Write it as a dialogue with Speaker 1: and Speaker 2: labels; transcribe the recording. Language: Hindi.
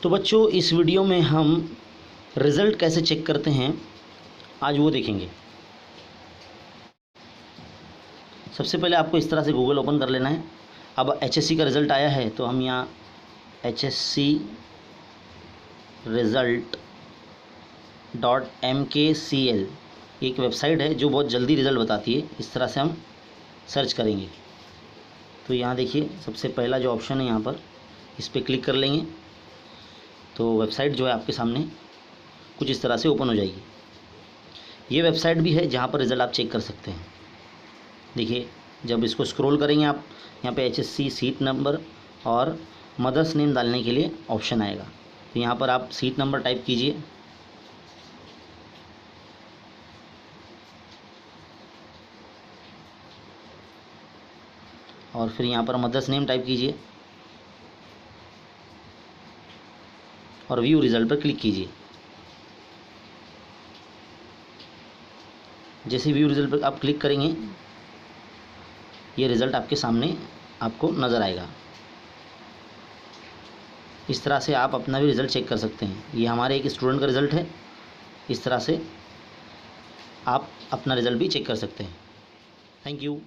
Speaker 1: तो बच्चों, इस वीडियो में हम रिज़ल्ट कैसे चेक करते हैं आज वो देखेंगे। सबसे पहले आपको इस तरह से गूगल ओपन कर लेना है। अब एचएससी का रिज़ल्ट आया है तो हम यहाँ HSC result.mkcl एक वेबसाइट है जो बहुत जल्दी रिज़ल्ट बताती है। इस तरह से हम सर्च करेंगे तो यहाँ देखिए सबसे पहला जो ऑप्शन है यहाँ पर, इस पर क्लिक कर लेंगे तो वेबसाइट जो है आपके सामने कुछ इस तरह से ओपन हो जाएगी। ये वेबसाइट भी है जहाँ पर रिज़ल्ट आप चेक कर सकते हैं। देखिए जब इसको स्क्रॉल करेंगे आप, यहाँ पे HSC सीट नंबर और मदर्स नेम डालने के लिए ऑप्शन आएगा। तो यहाँ पर आप सीट नंबर टाइप कीजिए और फिर यहाँ पर मदर्स नेम टाइप कीजिए और व्यू रिज़ल्ट पर क्लिक कीजिए। जैसे व्यू रिज़ल्ट पर आप क्लिक करेंगे ये रिज़ल्ट आपके सामने आपको नज़र आएगा। इस तरह से आप अपना भी रिज़ल्ट चेक कर सकते हैं। ये हमारे एक स्टूडेंट का रिज़ल्ट है। इस तरह से आप अपना रिज़ल्ट भी चेक कर सकते हैं। Thank you.